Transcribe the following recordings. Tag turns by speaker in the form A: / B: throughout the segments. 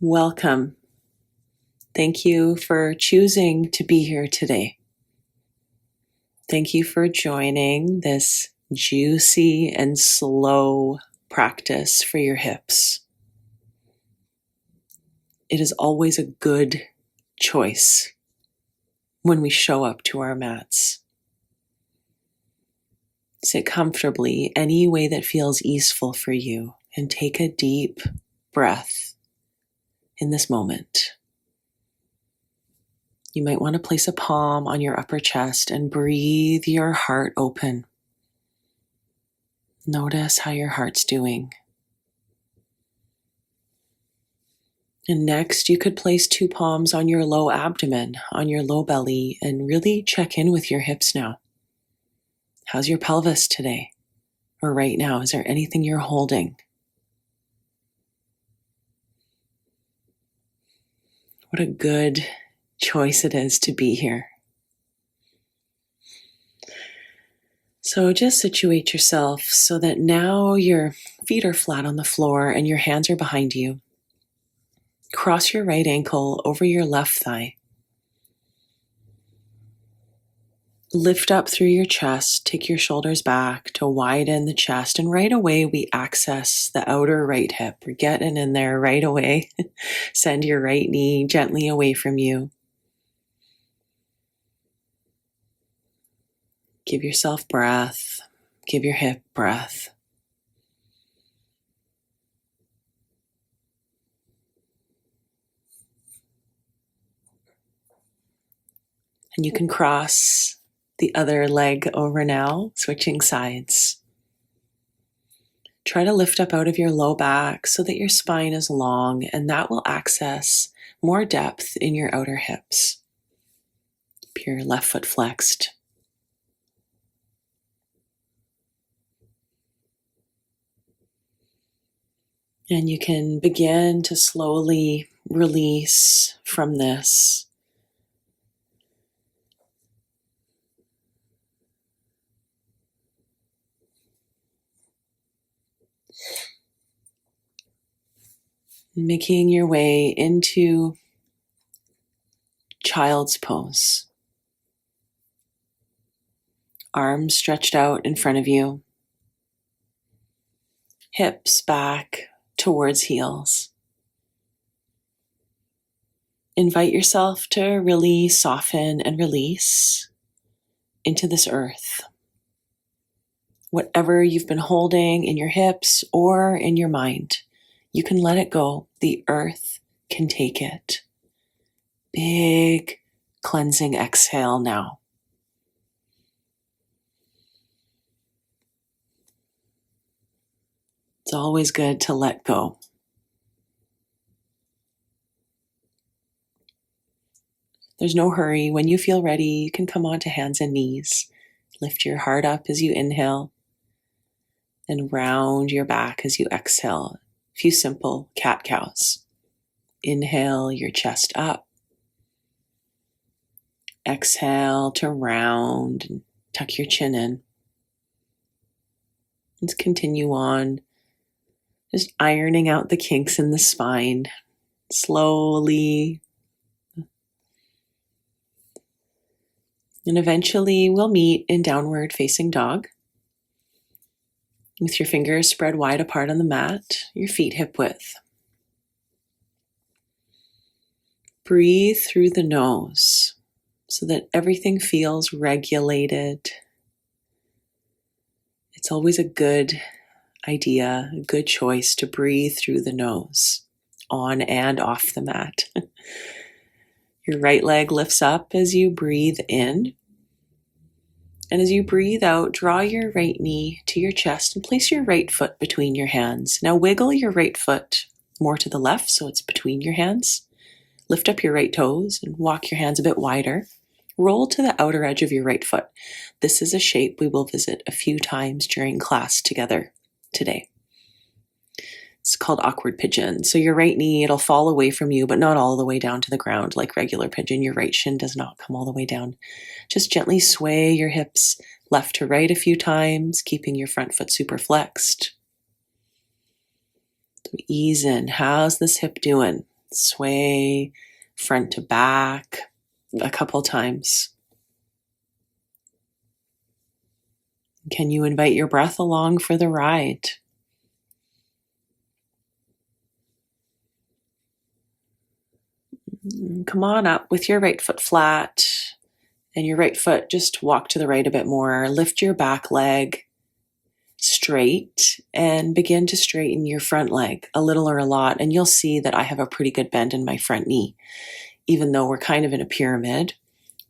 A: Welcome. Thank you for choosing to be here today. Thank you for joining this juicy and slow practice for your hips. It is always a good choice when we show up to our mats. Sit comfortably any way that feels easeful for you and take a deep breath in this moment. You might want to place a palm on your upper chest and breathe your heart open. Notice how your heart's doing. And next, you could place 2 palms on your low abdomen, on your low belly, and really check in with your hips now. How's your pelvis today? Or right now, is there anything you're holding? What a good choice it is to be here. So just situate yourself so that now your feet are flat on the floor and your hands are behind you. Cross your right ankle over your left thigh. Lift up through your chest, take your shoulders back to widen the chest, and right away we access the outer right hip. We're getting in there right away. Send your right knee gently away from you. Give yourself breath. Give your hip breath. And you can cross the other leg over now, switching sides. Try to lift up out of your low back so that your spine is long, and that will access more depth in your outer hips. Keep your left foot flexed. And you can begin to slowly release from this. Making your way into child's pose. Arms stretched out in front of you. Hips back towards heels. Invite yourself to really soften and release into this earth. Whatever you've been holding in your hips or in your mind, you can let it go. The earth can take it. Big cleansing exhale now. It's always good to let go. There's no hurry. When you feel ready, you can come onto hands and knees. Lift your heart up as you inhale and round your back as you exhale. A few simple cat-cows. Inhale your chest up. Exhale to round and tuck your chin in. Let's continue on. Just ironing out the kinks in the spine. Slowly. And eventually we'll meet in downward facing dog. With your fingers spread wide apart on the mat, your feet hip width. Breathe through the nose so that everything feels regulated. It's always a good idea, a good choice to breathe through the nose, on and off the mat. Your right leg lifts up as you breathe in. And as you breathe out, draw your right knee to your chest and place your right foot between your hands. Now wiggle your right foot more to the left so it's between your hands. Lift up your right toes and walk your hands a bit wider. Roll to the outer edge of your right foot. This is a shape we will visit a few times during class together today. It's called awkward pigeon. So your right knee, it'll fall away from you, but not all the way down to the ground like regular pigeon. Your right shin does not come all the way down. Just gently sway your hips left to right a few times, keeping your front foot super flexed. So ease in. How's this hip doing? Sway front to back a couple times. Can you invite your breath along for the ride? Come on up with your right foot flat and your right foot, just walk to the right a bit more. Lift your back leg straight and begin to straighten your front leg a little or a lot. And you'll see that I have a pretty good bend in my front knee, even though we're kind of in a pyramid,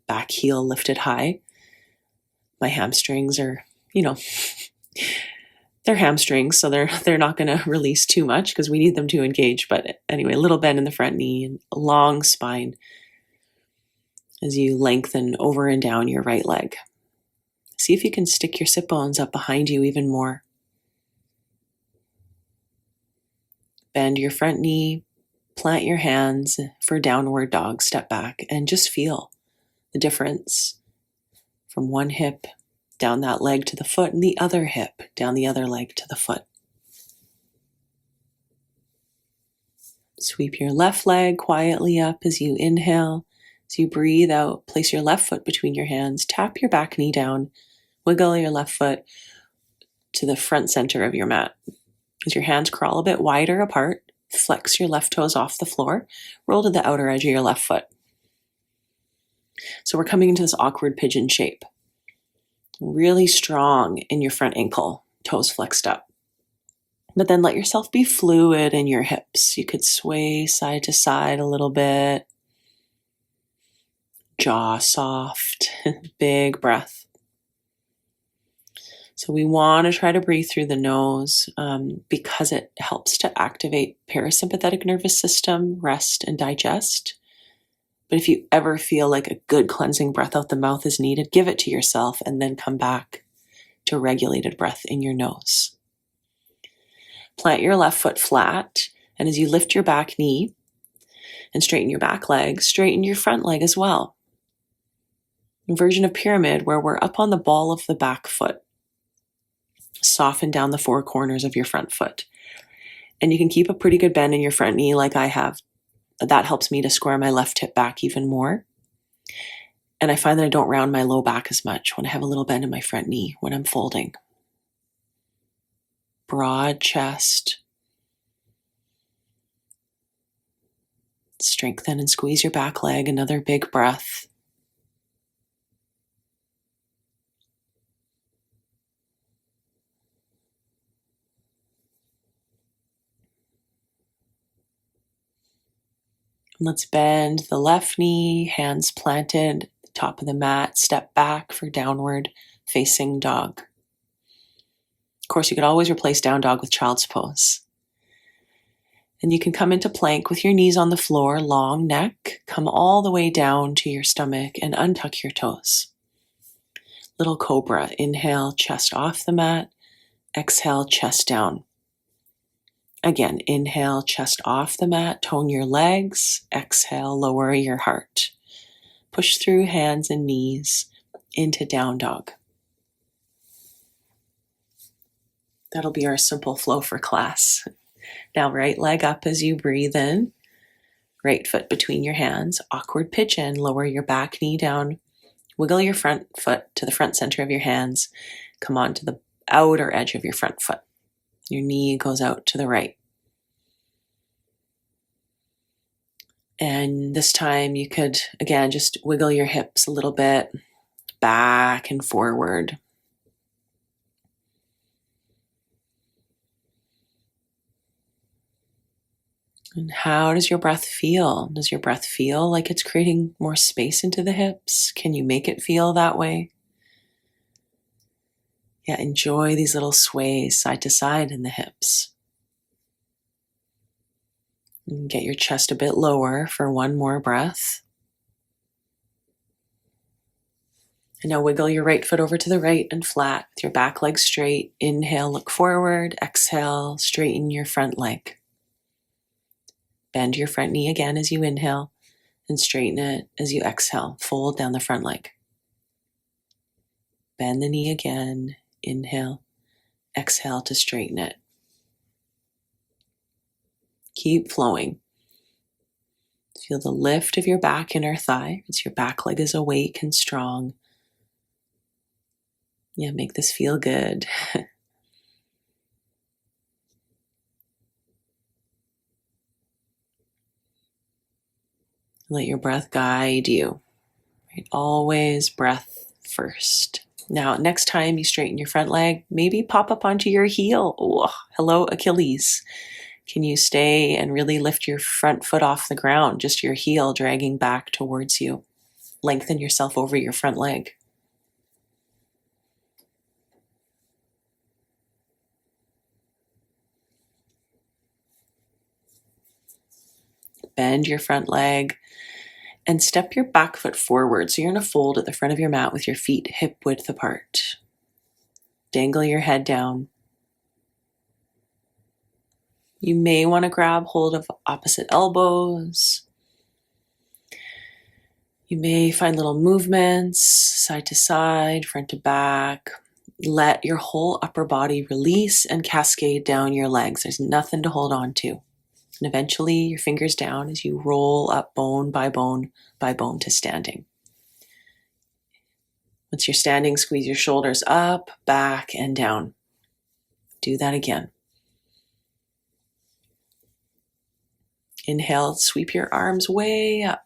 A: back heel lifted high. My hamstrings are, they're hamstrings, so they're not going to release too much because we need them to engage. But anyway, a little bend in the front knee and a long spine as you lengthen over and down your right leg. See if you can stick your sit bones up behind you even more. Bend your front knee, plant your hands for downward dog, step back, and just feel the difference from one hip down that leg to the foot and the other hip down the other leg to the foot. Sweep your left leg quietly up as you inhale. As you breathe out, place your left foot between your hands, tap your back knee down, wiggle your left foot to the front center of your mat. As your hands crawl a bit wider apart, flex your left toes off the floor, roll to the outer edge of your left foot. So we're coming into this awkward pigeon shape. Really strong in your front ankle, toes flexed up. But then let yourself be fluid in your hips. You could sway side to side a little bit. Jaw soft, big breath. So we want to try to breathe through the nose because it helps to activate parasympathetic nervous system, rest and digest. But if you ever feel like a good cleansing breath out the mouth is needed, give it to yourself and then come back to regulated breath in your nose. Plant your left foot flat, and as you lift your back knee and straighten your back leg, straighten your front leg as well. A version of pyramid where we're up on the ball of the back foot. Soften down the four corners of your front foot. And you can keep a pretty good bend in your front knee like I have. That helps me to square my left hip back even more. And I find that I don't round my low back as much when I have a little bend in my front knee when I'm folding. Broad chest. Strengthen and squeeze your back leg. Another big breath. Let's bend the left knee, hands planted, top of the mat, step back for downward facing dog. Of course, you could always replace down dog with child's pose. And you can come into plank with your knees on the floor, long neck, come all the way down to your stomach and untuck your toes. Little cobra, inhale, chest off the mat, exhale, chest down. Again, inhale, chest off the mat, tone your legs, exhale, lower your heart. Push through hands and knees into down dog. That'll be our simple flow for class. Now right leg up as you breathe in, right foot between your hands, awkward pigeon, lower your back knee down, wiggle your front foot to the front center of your hands, come on to the outer edge of your front foot. Your knee goes out to the right. And this time you could, again, just wiggle your hips a little bit, back and forward. And how does your breath feel? Does your breath feel like it's creating more space into the hips? Can you make it feel that way? Yeah, enjoy these little sways side to side in the hips. And get your chest a bit lower for one more breath. And now wiggle your right foot over to the right and flat with your back leg straight. Inhale, look forward. Exhale, straighten your front leg. Bend your front knee again as you inhale and straighten it as you exhale. Fold down the front leg. Bend the knee again. Inhale, exhale to straighten it. Keep flowing. Feel the lift of your back inner thigh as your back leg is awake and strong. Yeah, make this feel good. Let your breath guide you. Right? Always breath first. Now, next time you straighten your front leg, maybe pop up onto your heel. Oh, hello, Achilles. Can you stay and really lift your front foot off the ground, just your heel dragging back towards you? Lengthen yourself over your front leg. Bend your front leg and step your back foot forward. So you're in a fold at the front of your mat with your feet hip width apart. Dangle your head down. You may want to grab hold of opposite elbows. You may find little movements, side to side, front to back. Let your whole upper body release and cascade down your legs. There's nothing to hold on to. And eventually your fingers down as you roll up bone by bone by bone to standing. Once you're standing, squeeze your shoulders up, back, and down. Do that again. Inhale, sweep your arms way up.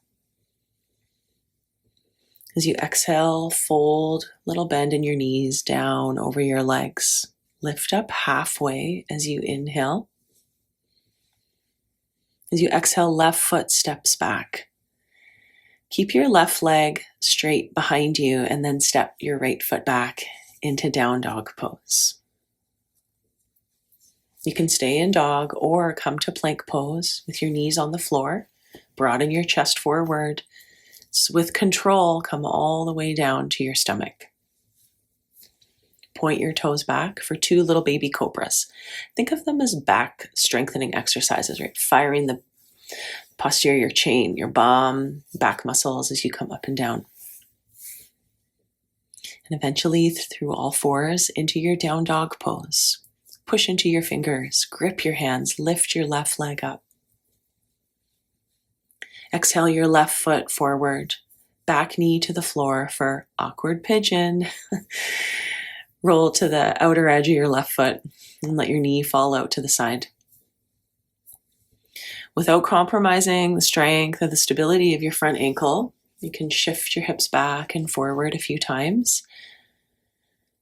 A: As you exhale, fold, little bend in your knees down over your legs. Lift up halfway as you inhale. As you exhale, left foot steps back. Keep your left leg straight behind you and then step your right foot back into down dog pose. You can stay in dog or come to plank pose with your knees on the floor. Broaden your chest forward. So with control, come all the way down to your stomach. Point your toes back for 2 little baby cobras. Think of them as back strengthening exercises, right? Firing the posterior chain, your bum, back muscles as you come up and down. And eventually through all fours into your down dog pose. Push into your fingers, grip your hands, lift your left leg up. Exhale your left foot forward, back knee to the floor for awkward pigeon. Roll to the outer edge of your left foot and let your knee fall out to the side. Without compromising the strength or the stability of your front ankle, you can shift your hips back and forward a few times.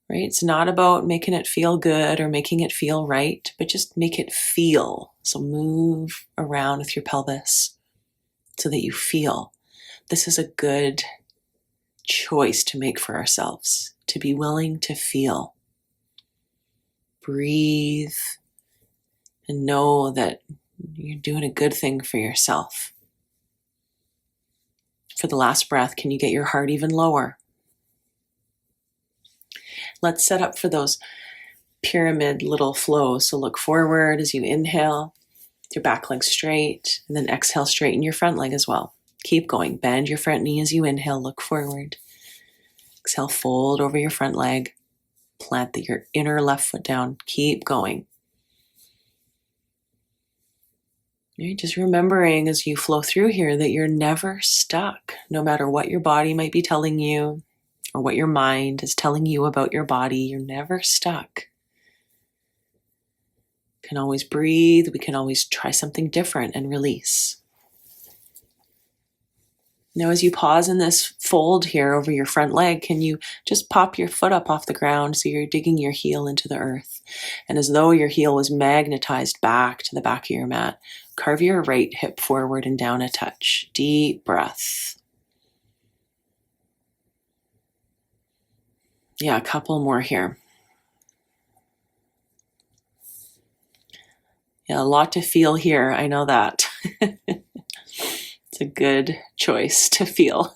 A: Right? It's not about making it feel good or making it feel right, but just make it feel. So move around with your pelvis so that you feel. This is a good choice to make for ourselves, to be willing to feel. Breathe and know that you're doing a good thing for yourself. For the last breath, can you get your heart even lower? Let's set up for those pyramid little flows. So look forward as you inhale, your back leg straight, and then exhale, straighten your front leg as well. Keep going. Bend your front knee as you inhale, look forward. Exhale, fold over your front leg. Plant your inner left foot down. Keep going. Right? Just remembering as you flow through here that you're never stuck, no matter what your body might be telling you or what your mind is telling you about your body. You're never stuck. We can always breathe. We can always try something different and release. Now, as you pause in this fold here over your front leg, can you just pop your foot up off the ground so you're digging your heel into the earth? And as though your heel was magnetized back to the back of your mat, carve your right hip forward and down a touch. Deep breath. Yeah, a couple more here. Yeah, a lot to feel here. I know that. It's a good choice to feel.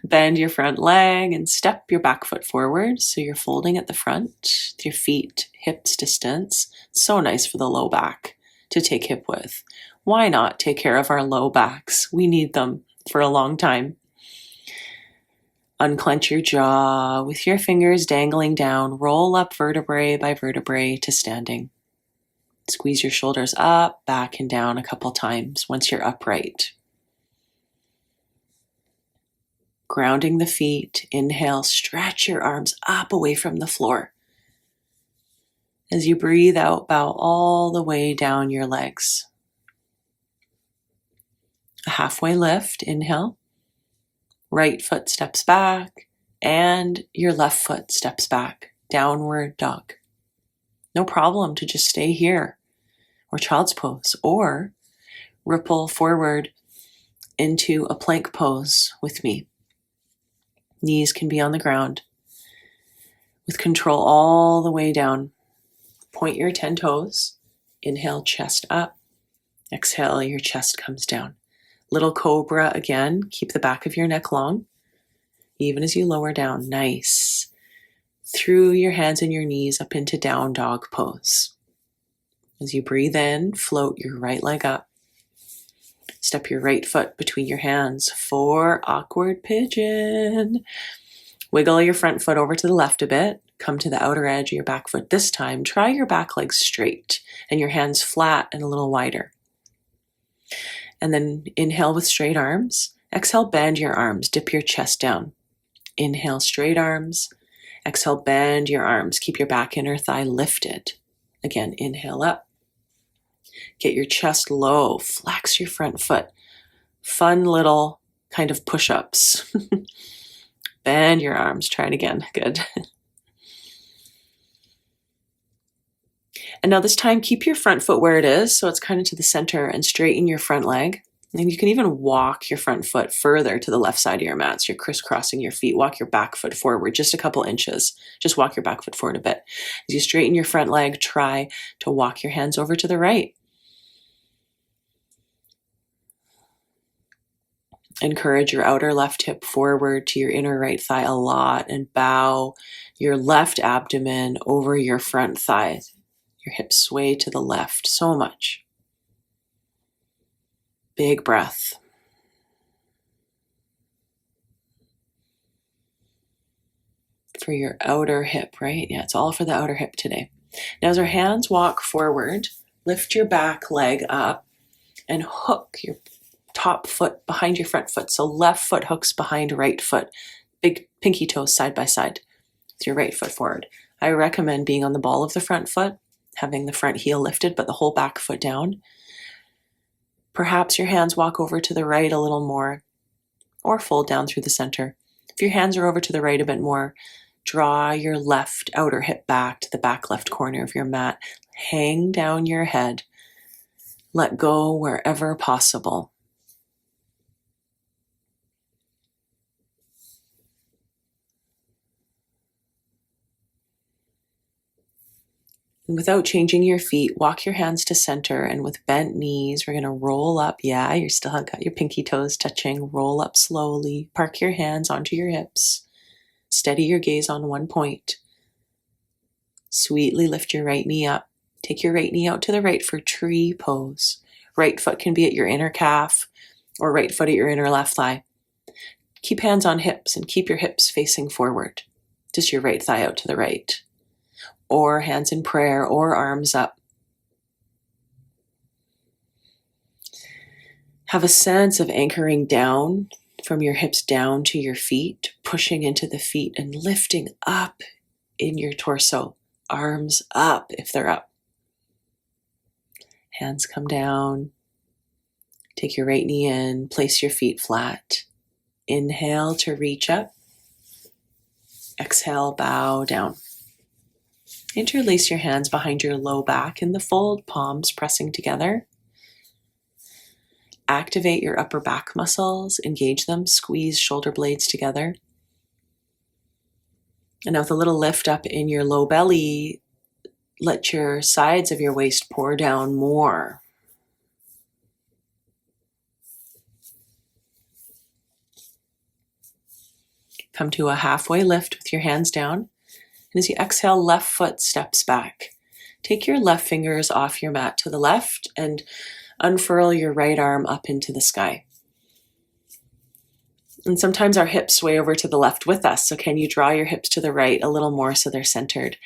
A: Bend your front leg and step your back foot forward. So you're folding at the front, with your feet hips distance. So nice for the low back to take hip width. Why not take care of our low backs? We need them for a long time. Unclench your jaw with your fingers dangling down. Roll up vertebrae by vertebrae to standing. Squeeze your shoulders up, back, and down a couple times once you're upright. Grounding the feet. Inhale, stretch your arms up away from the floor. As you breathe out, bow all the way down your legs. A halfway lift, inhale. Right foot steps back and your left foot steps back. Downward dog. No problem to just stay here or child's pose, or ripple forward into a plank pose with me. Knees can be on the ground with control all the way down. Point your 10 toes. Inhale, chest up. Exhale, your chest comes down. Little cobra again. Keep the back of your neck long, even as you lower down. Nice. Through your hands and your knees up into down dog pose. As you breathe in, float your right leg up. Step your right foot between your hands for awkward pigeon. Wiggle your front foot over to the left a bit. Come to the outer edge of your back foot. This time, try your back leg straight and your hands flat and a little wider. And then inhale with straight arms. Exhale, bend your arms. Dip your chest down. Inhale, straight arms. Exhale, bend your arms. Keep your back inner thigh lifted. Again, inhale up. Get your chest low. Flex your front foot. Fun little kind of push-ups. Bend your arms. Try it again. Good. And now this time, keep your front foot where it is, so it's kind of to the center, and straighten your front leg. And you can even walk your front foot further to the left side of your mat. So you're crisscrossing your feet. Walk your back foot forward just a couple inches. Just walk your back foot forward a bit. As you straighten your front leg, try to walk your hands over to the right. Encourage your outer left hip forward to your inner right thigh a lot, and bow your left abdomen over your front thigh. Your hips sway to the left so much. Big breath. For your outer hip, right? Yeah, it's all for the outer hip today. Now as our hands walk forward, lift your back leg up and hook your top foot behind your front foot. So left foot hooks behind right foot. Big pinky toes side by side with your right foot forward. I recommend being on the ball of the front foot, having the front heel lifted, but the whole back foot down. Perhaps your hands walk over to the right a little more, or fold down through the center. If your hands are over to the right a bit more, draw your left outer hip back to the back left corner of your mat. Hang down your head. Let go wherever possible. And without changing your feet, walk your hands to center, and with bent knees, we're going to roll up. Yeah, you still have got your pinky toes touching. Roll up slowly. Park your hands onto your hips. Steady your gaze on one point. Sweetly lift your right knee up. Take your right knee out to the right for tree pose. Right foot can be at your inner calf, or right foot at your inner left thigh. Keep hands on hips and keep your hips facing forward. Just your right thigh out to the right. Or hands in prayer, or arms up. Have a sense of anchoring down from your hips down to your feet, pushing into the feet and lifting up in your torso. Arms up if they're up. Hands come down. Take your right knee in, place your feet flat. Inhale to reach up. Exhale, bow down. Interlace your hands behind your low back in the fold, palms pressing together. Activate your upper back muscles, engage them, squeeze shoulder blades together. And now with a little lift up in your low belly, let your sides of your waist pour down more. Come to a halfway lift with your hands down. And as you exhale, left foot steps back. Take your left fingers off your mat to the left and unfurl your right arm up into the sky. And sometimes our hips sway over to the left with us. So can you draw your hips to the right a little more so they're centered?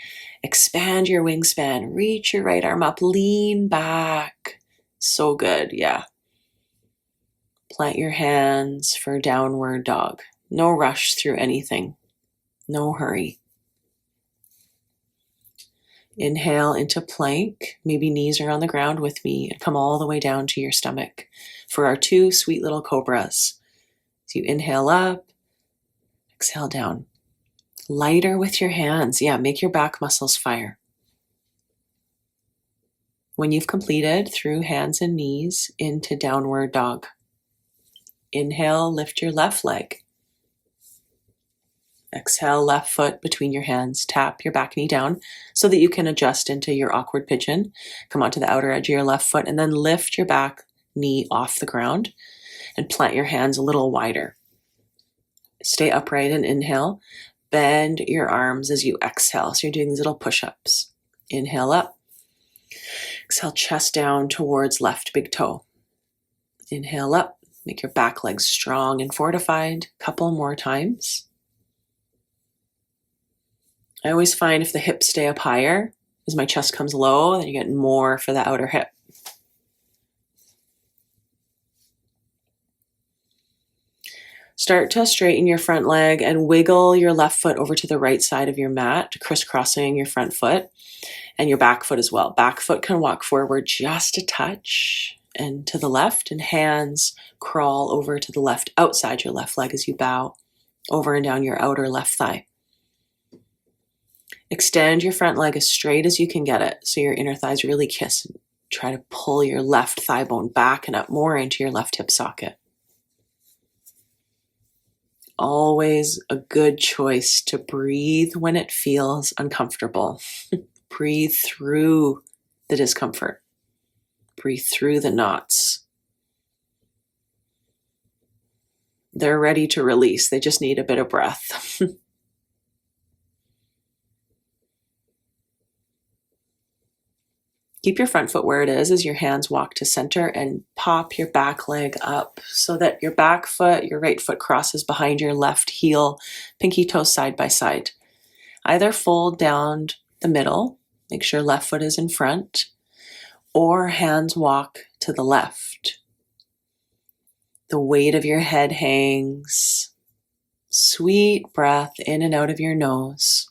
A: Expand your wingspan. Reach your right arm up. Lean back. So good. Yeah. Plant your hands for downward dog. No rush through anything. No hurry. Inhale into plank. Maybe knees are on the ground with me, and come all the way down to your stomach for our 2 sweet little cobras. So you inhale up, exhale down. Lighter with your hands. Yeah, make your back muscles fire. When you've completed, through hands and knees into downward dog. Inhale, lift your left leg. Exhale, left foot between your hands. Tap your back knee down so that you can adjust into your awkward pigeon. Come onto the outer edge of your left foot and then lift your back knee off the ground and plant your hands a little wider. Stay upright and inhale. Bend your arms as you exhale. So you're doing these little push-ups. Inhale up. Exhale, chest down towards left big toe. Inhale up. Make your back legs strong and fortified. Couple more times. I always find if the hips stay up higher, as my chest comes low, then you get more for the outer hip. Start to straighten your front leg and wiggle your left foot over to the right side of your mat, crisscrossing your front foot and your back foot as well. Back foot can walk forward just a touch and to the left, and hands crawl over to the left outside your left leg as you bow over and down your outer left thigh. Extend your front leg as straight as you can get it so your inner thighs really kiss. Try to pull your left thigh bone back and up more into your left hip socket. Always a good choice to breathe when it feels uncomfortable. Breathe through the discomfort. Breathe through the knots. They're ready to release. They just need a bit of breath. Keep your front foot where it is as your hands walk to center, and pop your back leg up so that your back foot, your right foot crosses behind your left heel, pinky toes side by side. Either fold down the middle, make sure left foot is in front, or hands walk to the left. The weight of your head hangs. Sweet breath in and out of your nose.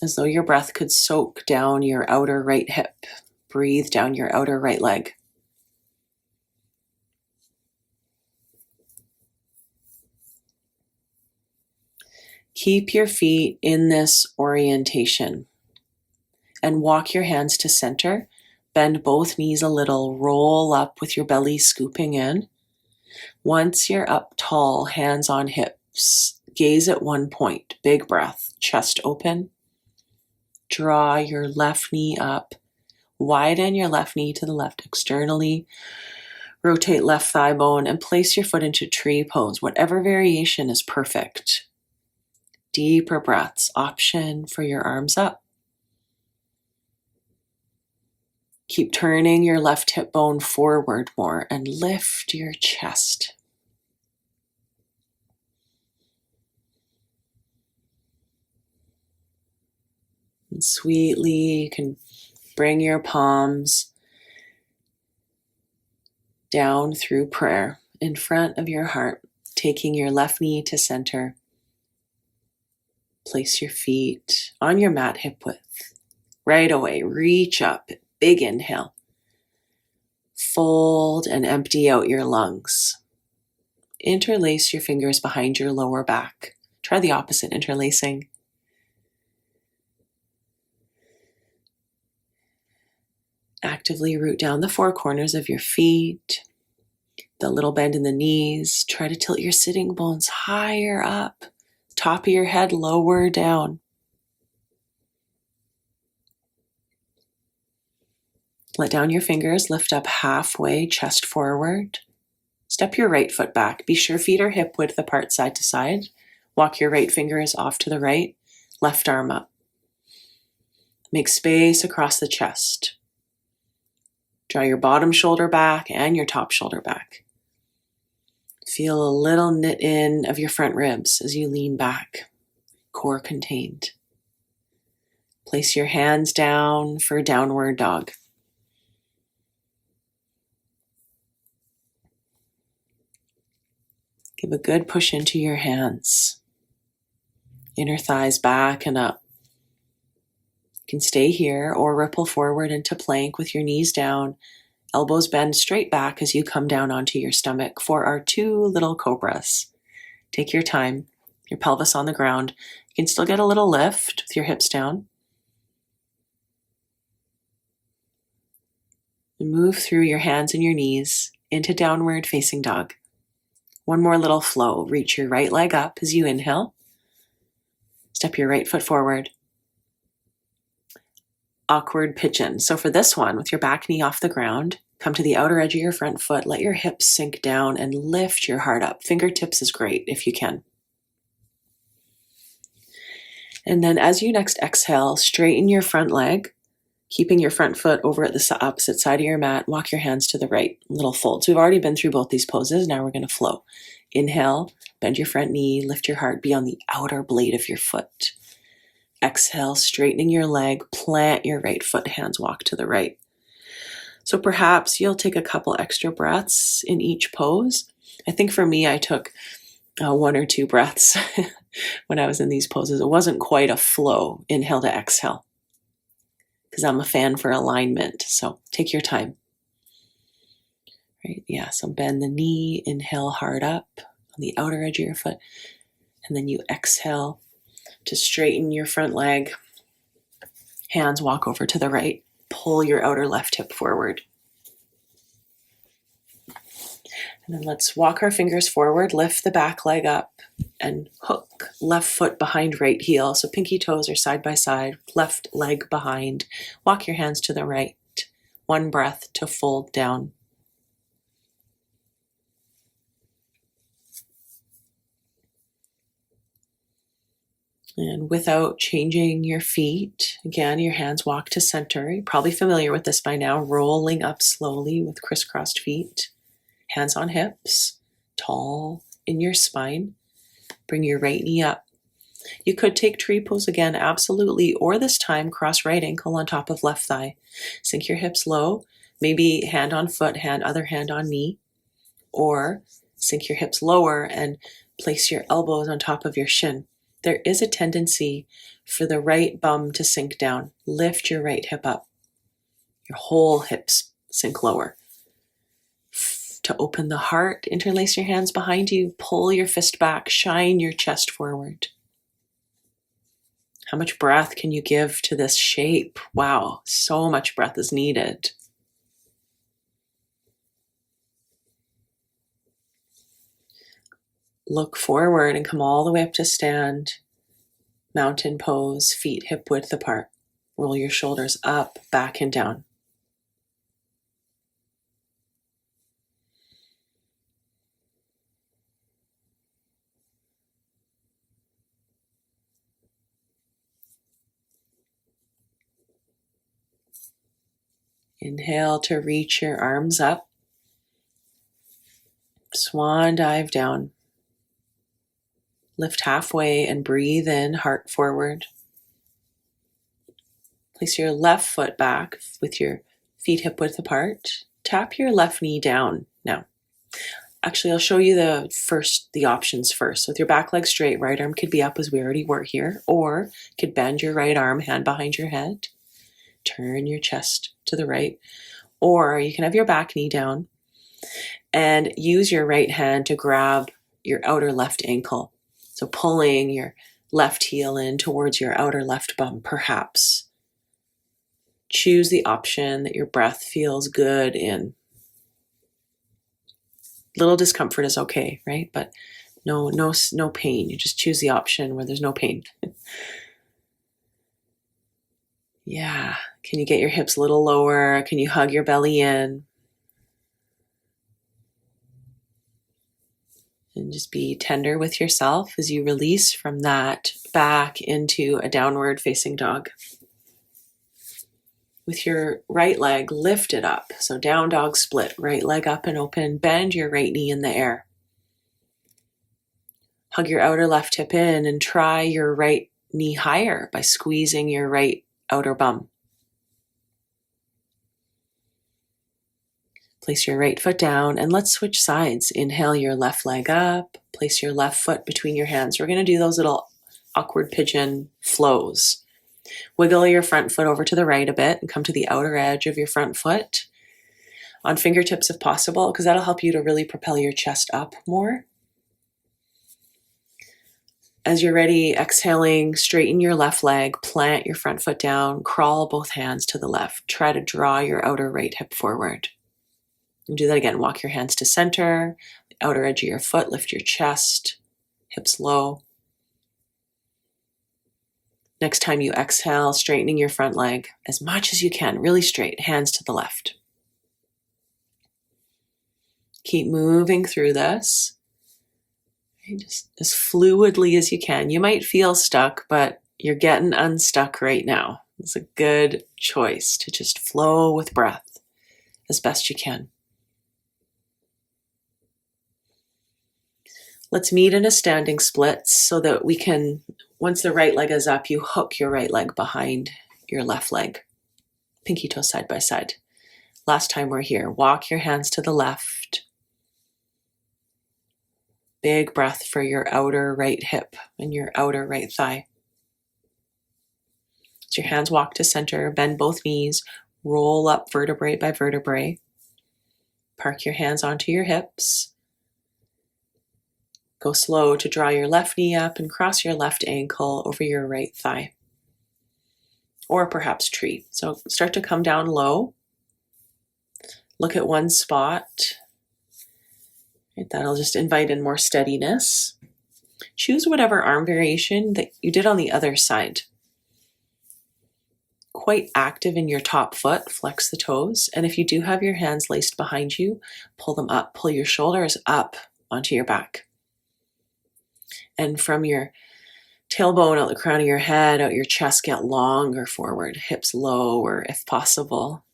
A: As though your breath could soak down your outer right hip. Breathe down your outer right leg. Keep your feet in this orientation and walk your hands to center. Bend both knees a little, roll up with your belly scooping in. Once you're up tall, hands on hips, gaze at one point, big breath, chest open. Draw your left knee up, widen your left knee to the left externally, rotate left thigh bone, and place your foot into tree pose. Whatever variation is perfect. Deeper breaths, option for your arms up. Keep turning your left hip bone forward more and lift your chest. And sweetly, you can bring your palms down through prayer in front of your heart, taking your left knee to center. Place your feet on your mat hip width. Right away, reach up, big inhale. Fold and empty out your lungs. Interlace your fingers behind your lower back. Try the opposite, interlacing. Actively root down the four corners of your feet, the little bend in the knees. Try to tilt your sitting bones higher up, top of your head lower down. Let down your fingers, lift up halfway, chest forward. Step your right foot back. Be sure feet are hip width apart side to side. Walk your right fingers off to the right, left arm up. Make space across the chest. Draw your bottom shoulder back and your top shoulder back. Feel a little knit in of your front ribs as you lean back, core contained. Place your hands down for downward dog. Give a good push into your hands. Inner thighs back and up. You can stay here or ripple forward into plank with your knees down. Elbows bend straight back as you come down onto your stomach for our 2 little cobras. Take your time, your pelvis on the ground. You can still get a little lift with your hips down. And move through your hands and your knees into downward facing dog. One more little flow. Reach your right leg up as you inhale. Step your right foot forward. Awkward pigeon. So for this one, with your back knee off the ground, come to the outer edge of your front foot. Let your hips sink down and lift your heart up. Fingertips is great if you can. And then as you next exhale, straighten your front leg, keeping your front foot over at the opposite side of your mat. Walk your hands to the right, little folds. We've already been through both these poses. Now we're going to flow. Inhale, bend your front knee, lift your heart, be on the outer blade of your foot. Exhale, straightening your leg, plant your right foot, hands walk to the right. So perhaps you'll take a couple extra breaths in each pose. I think for me, I took 1 or 2 breaths when I was in these poses. It wasn't quite a flow, inhale to exhale, because I'm a fan for alignment. So take your time. Right? Yeah, so bend the knee, inhale hard up on the outer edge of your foot, and then you exhale to straighten your front leg. Hands walk over to the right. Pull your outer left hip forward. And then let's walk our fingers forward, lift the back leg up, and hook left foot behind right heel. So pinky toes are side by side, left leg behind. Walk your hands to the right. 1 breath to fold down. And without changing your feet, again, your hands walk to center. You're probably familiar with this by now, rolling up slowly with crisscrossed feet. Hands on hips, tall in your spine. Bring your right knee up. You could take tree pose again, absolutely, or this time cross right ankle on top of left thigh. Sink your hips low, maybe hand on foot, other hand on knee, or sink your hips lower and place your elbows on top of your shin. There is a tendency for the right bum to sink down. Lift your right hip up. Your whole hips sink lower. To open the heart, interlace your hands behind you, pull your fist back, shine your chest forward. How much breath can you give to this shape? Wow, so much breath is needed. Look forward and come all the way up to stand. Mountain pose, feet hip width apart. Roll your shoulders up, back, and down. Inhale to reach your arms up. Swan dive down. Lift halfway and breathe in, heart forward. Place your left foot back with your feet hip width apart. Tap your left knee down now. Actually, I'll show you the options first. So with your back leg straight, right arm could be up as we already were here, or could bend your right arm, hand behind your head. Turn your chest to the right, or you can have your back knee down and use your right hand to grab your outer left ankle. So pulling your left heel in towards your outer left bum, perhaps. Choose the option that your breath feels good in. Little discomfort is okay, right? But no pain. You just choose the option where there's no pain. Yeah. Can you get your hips a little lower? Can you hug your belly in? And just be tender with yourself as you release from that back into a downward facing dog. With your right leg lifted up, so down dog split, right leg up and open, bend your right knee in the air. Hug your outer left hip in and try your right knee higher by squeezing your right outer bum. Place your right foot down and let's switch sides. Inhale your left leg up. Place your left foot between your hands. We're going to do those little awkward pigeon flows. Wiggle your front foot over to the right a bit and come to the outer edge of your front foot on fingertips if possible, because that'll help you to really propel your chest up more. As you're ready, exhaling, straighten your left leg, plant your front foot down, crawl both hands to the left. Try to draw your outer right hip forward. And do that again. Walk your hands to center, the outer edge of your foot, lift your chest, hips low. Next time you exhale, straightening your front leg as much as you can, really straight, hands to the left. Keep moving through this, just as fluidly as you can. You might feel stuck, but you're getting unstuck right now. It's a good choice to just flow with breath as best you can. Let's meet in a standing split so that we can, once the right leg is up, you hook your right leg behind your left leg. Pinky toe side by side. Last time we're here, walk your hands to the left. Big breath for your outer right hip and your outer right thigh. As your hands walk to center, bend both knees, roll up vertebrae by vertebrae. Park your hands onto your hips. Go slow to draw your left knee up and cross your left ankle over your right thigh. Or perhaps tree. So start to come down low. Look at one spot. That'll just invite in more steadiness. Choose whatever arm variation that you did on the other side. Quite active in your top foot, flex the toes. And if you do have your hands laced behind you, pull them up, pull your shoulders up onto your back. And from your tailbone out the crown of your head, out your chest, get longer forward, hips lower if possible.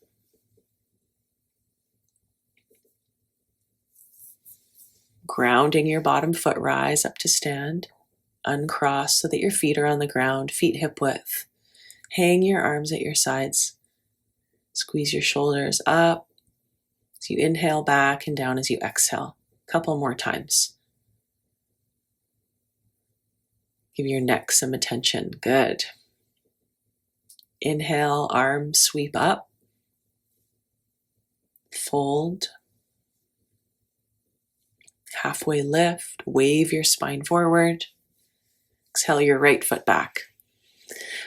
A: Grounding your bottom foot, rise up to stand. Uncross so that your feet are on the ground, feet hip width. Hang your arms at your sides. Squeeze your shoulders up as you inhale, back and down as you exhale. A couple more times. Give your neck some attention. Good. Inhale, arms sweep up. Fold. Halfway lift. Wave your spine forward. Exhale your right foot back.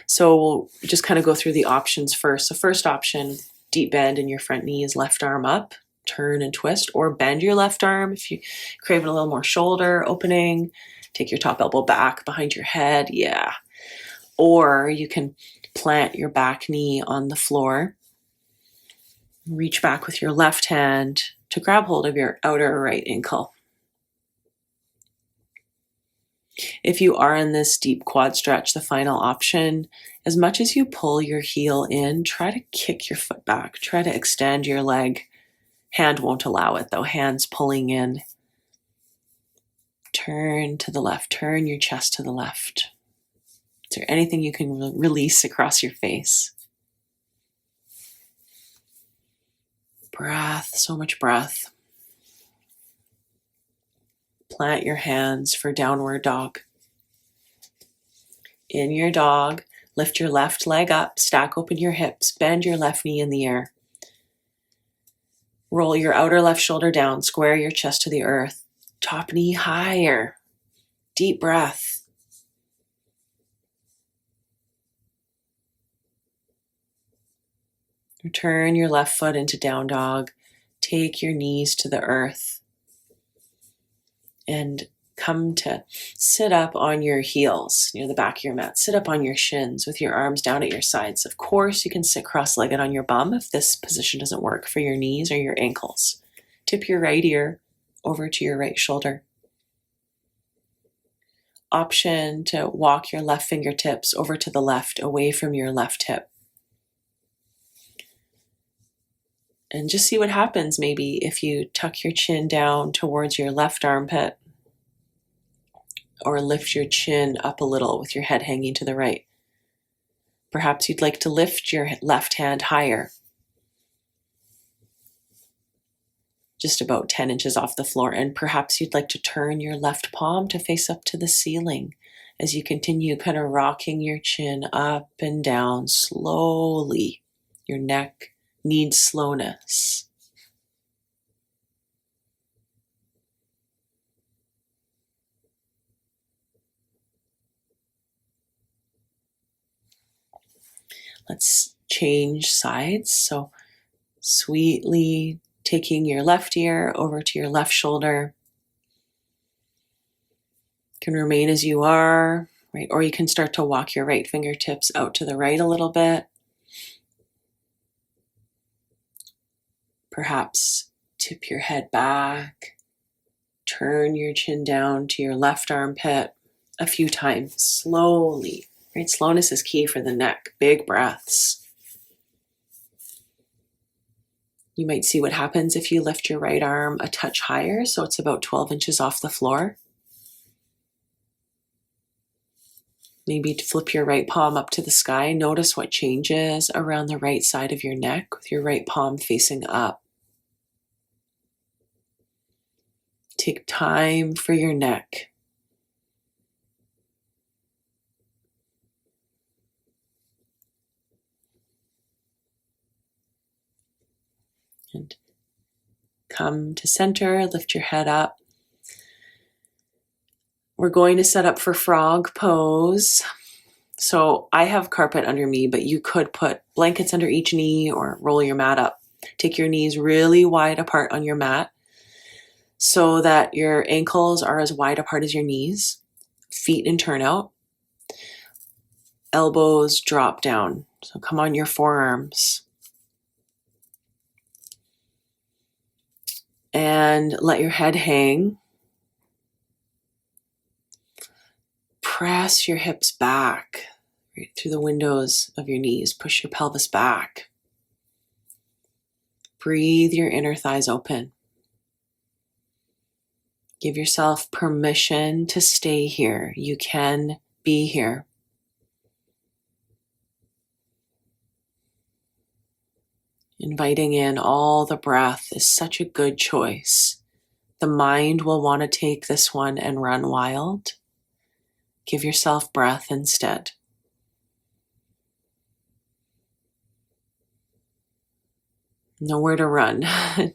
A: So we'll just kind of go through the options first. So first option, deep bend in your front knees, left arm up, turn and twist, or bend your left arm if you crave a little more shoulder opening. Take your top elbow back behind your head, yeah. Or you can plant your back knee on the floor. Reach back with your left hand to grab hold of your outer right ankle. If you are in this deep quad stretch, the final option, as much as you pull your heel in, try to kick your foot back. Try to extend your leg. Hand won't allow it though, hands pulling in. Turn to the left, turn your chest to the left. Is there anything you can release across your face? Breath, so much breath. Plant your hands for downward dog. In your dog, lift your left leg up, stack open your hips, bend your left knee in the air. Roll your outer left shoulder down, square your chest to the earth. Top knee higher. Deep breath. Turn your left foot into down dog. Take your knees to the earth. And come to sit up on your heels near the back of your mat. Sit up on your shins with your arms down at your sides. Of course, you can sit cross-legged on your bum if this position doesn't work for your knees or your ankles. Tip your right ear over to your right shoulder. Option to walk your left fingertips over to the left, away from your left hip. And just see what happens maybe if you tuck your chin down towards your left armpit or lift your chin up a little with your head hanging to the right. Perhaps you'd like to lift your left hand higher. just about 10 inches off the floor. And perhaps you'd like to turn your left palm to face up to the ceiling as you continue kind of rocking your chin up and down slowly. Your neck needs slowness. Let's change sides. So sweetly taking your left ear over to your left shoulder. You can remain as you are, right? Or you can start to walk your right fingertips out to the right a little bit. Perhaps tip your head back, turn your chin down to your left armpit a few times, slowly, right? Slowness is key for the neck. Big breaths. You might see what happens if you lift your right arm a touch higher, so it's about 12 inches off the floor. Maybe to flip your right palm up to the sky. Notice what changes around the right side of your neck with your right palm facing up. Take time for your neck. And come to center, lift your head up. We're going to set up for frog pose. So I have carpet under me, but you could put blankets under each knee or roll your mat up. Take your knees really wide apart on your mat so that your ankles are as wide apart as your knees. Feet in turnout. Elbows drop down. So come on your forearms. And let your head hang. Press your hips back right through the windows of your knees. Push your pelvis back. Breathe your inner thighs open. Give yourself permission to stay here. You can be here. Inviting in all the breath is such a good choice. The mind will want to take this one and run wild. Give yourself breath instead. Nowhere to run.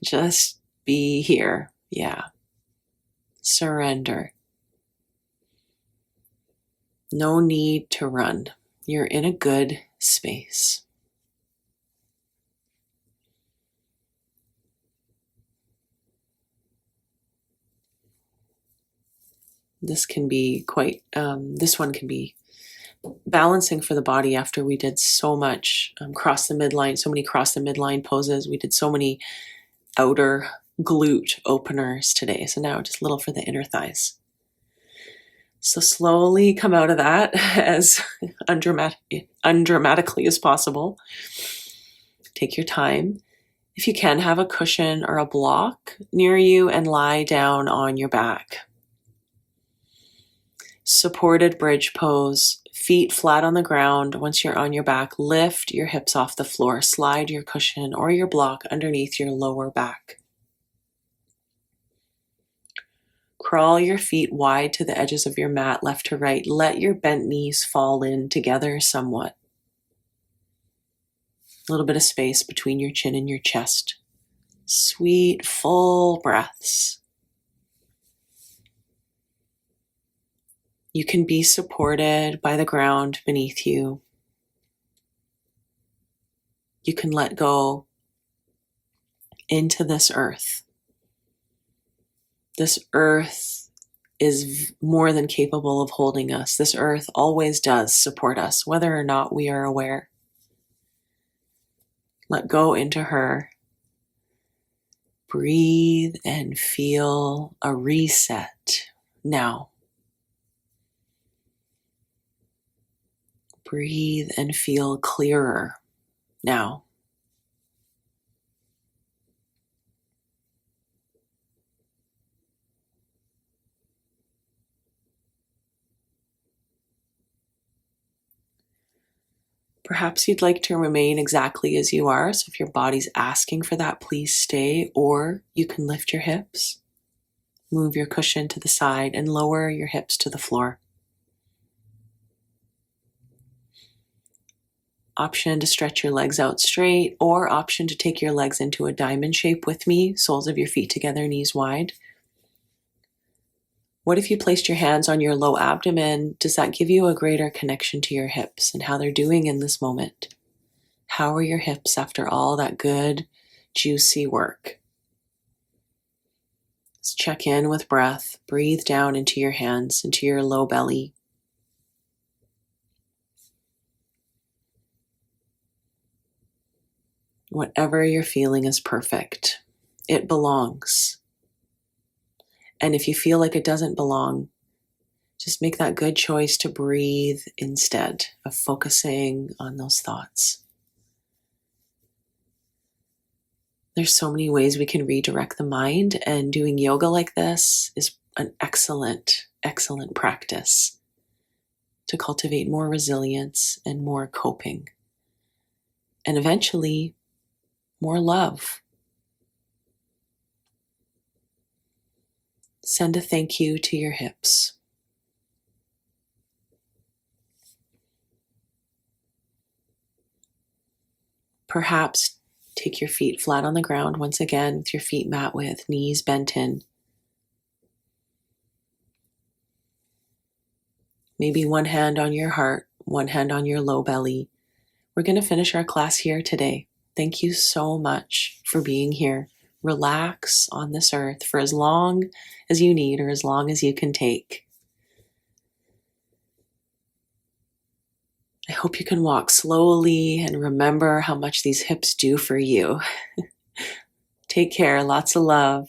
A: Just be here. Yeah. Surrender. No need to run. You're in a good space. This can be this one can be balancing for the body after we did so much cross the midline, so many cross the midline poses. We did so many outer glute openers today. So now just a little for the inner thighs. So slowly come out of that as undramatically as possible. Take your time. If you can, have a cushion or a block near you and lie down on your back. Supported bridge pose, feet flat on the ground. Once you're on your back, lift your hips off the floor. Slide your cushion or your block underneath your lower back. Crawl your feet wide to the edges of your mat, left to right. Let your bent knees fall in together somewhat. A little bit of space between your chin and your chest. Sweet, full breaths. You can be supported by the ground beneath you. You can let go into this earth. This earth is more than capable of holding us. This earth always does support us, whether or not we are aware. Let go into her. Breathe and feel a reset now. Breathe and feel clearer now. Perhaps you'd like to remain exactly as you are. So if your body's asking for that, please stay, or you can lift your hips, move your cushion to the side, and lower your hips to the floor. Option to stretch your legs out straight, or option to take your legs into a diamond shape with me, soles of your feet together, knees wide. What if you placed your hands on your low abdomen? Does that give you a greater connection to your hips and how they're doing in this moment? How are your hips after all that good, juicy work? Let's check in with breath. Breathe down into your hands, into your low belly. Whatever you're feeling is perfect. It belongs. And if you feel like it doesn't belong, just make that good choice to breathe instead of focusing on those thoughts. There's so many ways we can redirect the mind, and doing yoga like this is an excellent, excellent practice to cultivate more resilience and more coping. And eventually, more love. Send a thank you to your hips. Perhaps take your feet flat on the ground once again with your feet mat width, knees bent in. Maybe one hand on your heart, one hand on your low belly. We're going to finish our class here today. Thank you so much for being here. Relax on this earth for as long as you need or as long as you can take. I hope you can walk slowly and remember how much these hips do for you. Take care. Lots of love.